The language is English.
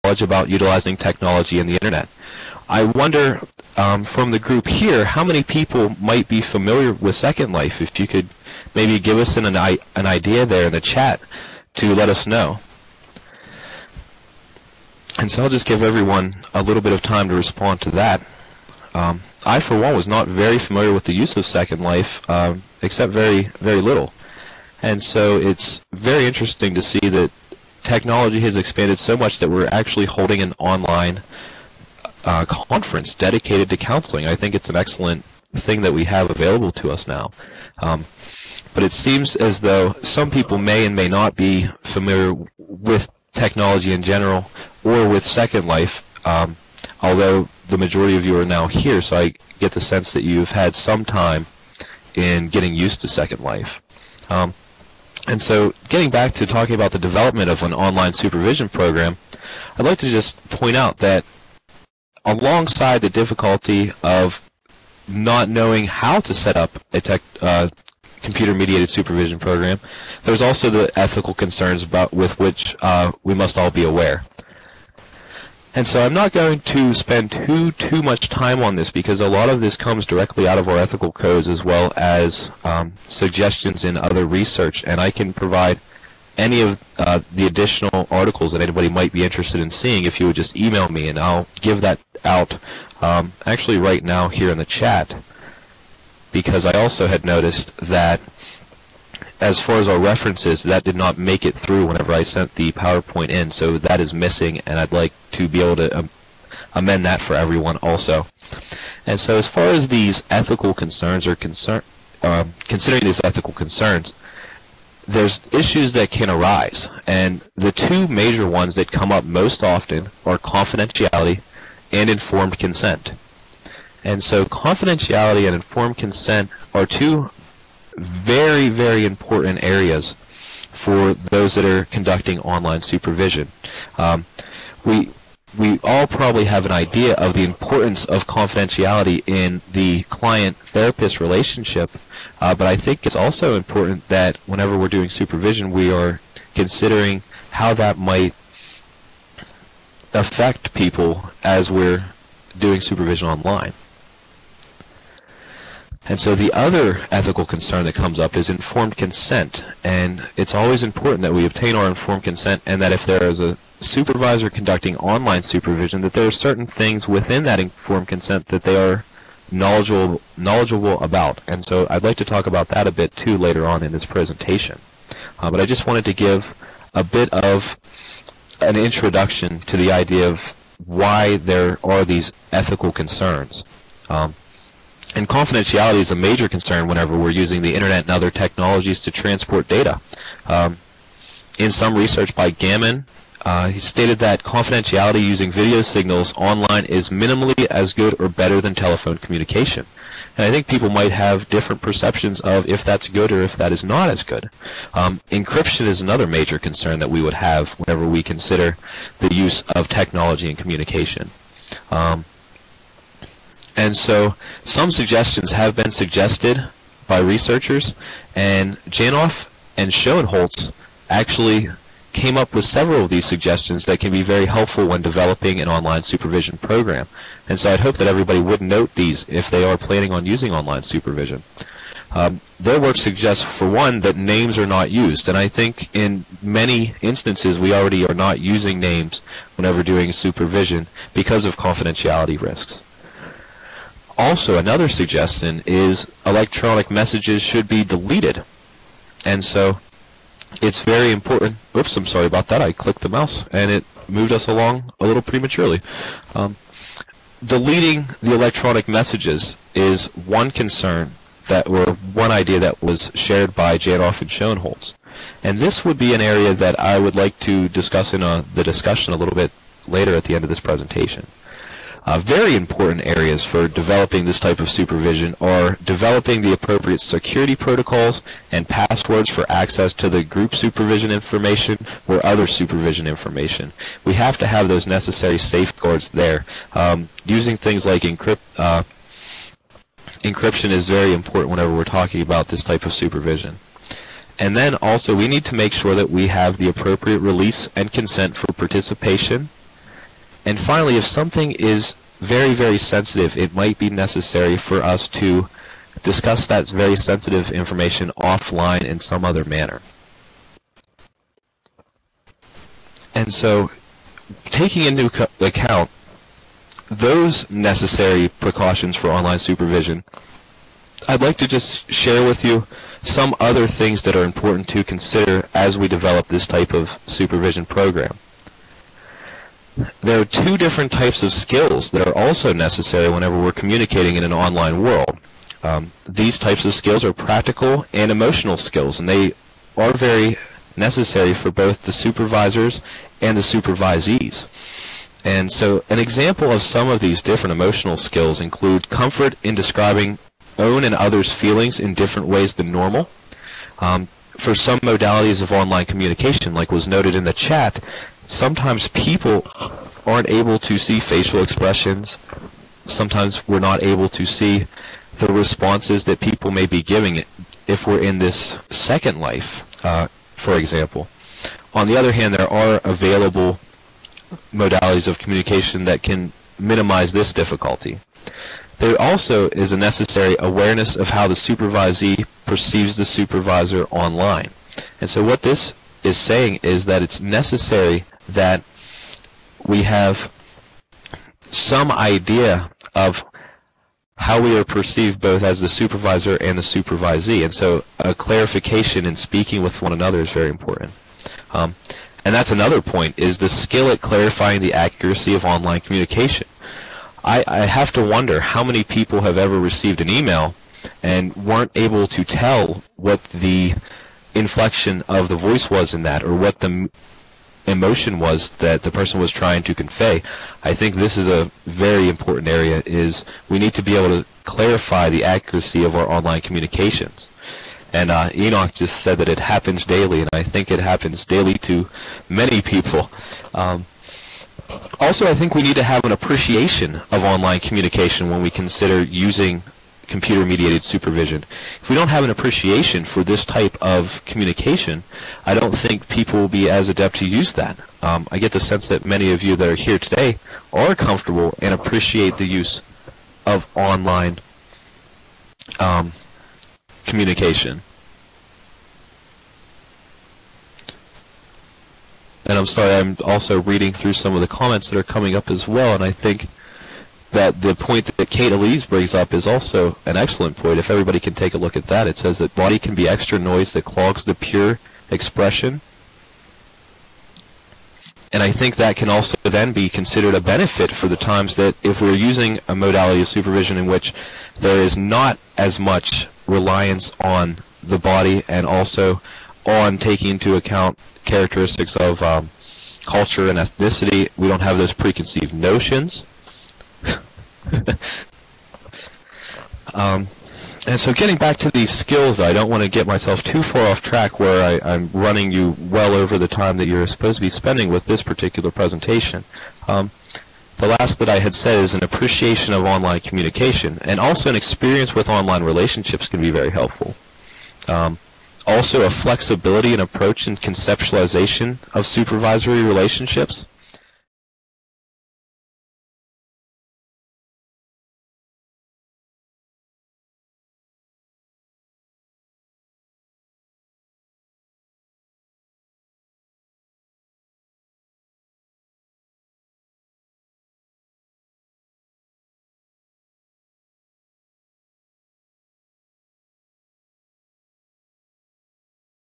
knowledge about utilizing technology and the internet. I wonder, from the group here, how many people might be familiar with Second Life? If you could maybe give us an idea there in the chat to let us know. And so I'll just give everyone a little bit of time to respond to that. I, for one, was not very familiar with the use of Second Life, except very, very little. And so it's very interesting to see that technology has expanded so much that we're actually holding an online conference dedicated to counseling. I think it's an excellent thing that we have available to us now. But it seems as though some people may and may not be familiar with technology in general or with Second Life, although the majority of you are now here, so I get the sense that you've had some time in getting used to Second Life. And so getting back to talking about the development of an online supervision program, I'd like to just point out that alongside the difficulty of not knowing how to set up a computer-mediated supervision program, there's also the ethical concerns with which we must all be aware. And so I'm not going to spend too much time on this, because a lot of this comes directly out of our ethical codes as well as suggestions in other research, and I can provide any of the additional articles that anybody might be interested in seeing if you would just email me, and I'll give that out actually right now here in the chat, because I also had noticed that as far as our references, that did not make it through whenever I sent the PowerPoint in, so that is missing, and I'd like to be able to amend that for everyone also. And so as far as these ethical concerns are concerned, considering these ethical concerns, there's issues that can arise, and the two major ones that come up most often are confidentiality and informed consent. And so confidentiality and informed consent are two very, very important areas for those that are conducting online supervision. We all probably have an idea of the importance of confidentiality in the client-therapist relationship, but I think it's also important that whenever we're doing supervision, we are considering how that might affect people as we're doing supervision online. And so the other ethical concern that comes up is informed consent, and it's always important that we obtain our informed consent, and that if there is a supervisor conducting online supervision, that there are certain things within that informed consent that they are knowledgeable about. And so I'd like to talk about that a bit too later on in this presentation. But I just wanted to give a bit of an introduction to the idea of why there are these ethical concerns. And confidentiality is a major concern whenever we're using the internet and other technologies to transport data. In some research by Gammon, he stated that confidentiality using video signals online is minimally as good or better than telephone communication. And I think people might have different perceptions of if that's good or if that is not as good. Encryption is another major concern that we would have whenever we consider the use of technology and communication. And so some suggestions have been suggested by researchers, and Janoff and Schoenholtz actually came up with several of these suggestions that can be very helpful when developing an online supervision program. And so I'd hope that everybody would note these if they are planning on using online supervision. Their work suggests, for one, that names are not used, and I think in many instances we already are not using names whenever doing supervision because of confidentiality risks. Also, another suggestion is electronic messages should be deleted. And so it's very important. Oops, I'm sorry about that. I clicked the mouse and it moved us along a little prematurely. Deleting the electronic messages is one concern or one idea that was shared by Janoff and Schoenholtz. And this would be an area that I would like to discuss in the discussion a little bit later at the end of this presentation. Very important areas for developing this type of supervision are developing the appropriate security protocols and passwords for access to the group supervision information or other supervision information. We have to have those necessary safeguards there. Using things like encryption is very important whenever we're talking about this type of supervision. And then also we need to make sure that we have the appropriate release and consent for participation And finally, if something is very, very sensitive, it might be necessary for us to discuss that very sensitive information offline in some other manner. And so, taking into account those necessary precautions for online supervision, I'd like to just share with you some other things that are important to consider as we develop this type of supervision program. There are two different types of skills that are also necessary whenever we're communicating in an online world. These types of skills are practical and emotional skills, and they are very necessary for both the supervisors and the supervisees. And so an example of some of these different emotional skills include comfort in describing own and others' feelings in different ways than normal. For some modalities of online communication, like was noted in the chat, sometimes people aren't able to see facial expressions. Sometimes we're not able to see the responses that people may be giving if we're in this second life, for example. On the other hand, there are available modalities of communication that can minimize this difficulty. There also is a necessary awareness of how the supervisee perceives the supervisor online. And so what this is saying is that it's necessary that we have some idea of how we are perceived both as the supervisor and the supervisee. And so a clarification in speaking with one another is very important. And that's another point, is the skill at clarifying the accuracy of online communication. I have to wonder how many people have ever received an email and weren't able to tell what the inflection of the voice was in that, or what the emotion was that the person was trying to convey. I think this is a very important area, is we need to be able to clarify the accuracy of our online communications. And Enoch just said that it happens daily, and I think it happens daily to many people. Also, I think we need to have an appreciation of online communication when we consider using computer-mediated supervision. If we don't have an appreciation for this type of communication, I don't think people will be as adept to use that. I get the sense that many of you that are here today are comfortable and appreciate the use of online communication. And I'm sorry, I'm also reading through some of the comments that are coming up as well, and I think that the point that Kate Elise brings up is also an excellent point. If everybody can take a look at that, it says that body can be extra noise that clogs the pure expression. And I think that can also then be considered a benefit for the times that if we're using a modality of supervision in which there is not as much reliance on the body and also on taking into account characteristics of culture and ethnicity. We don't have those preconceived notions. And so getting back to these skills, I don't want to get myself too far off track where I'm running you well over the time that you're supposed to be spending with this particular presentation. The last that I had said is an appreciation of online communication, and also an experience with online relationships can be very helpful. Also a flexibility in approach and conceptualization of supervisory relationships.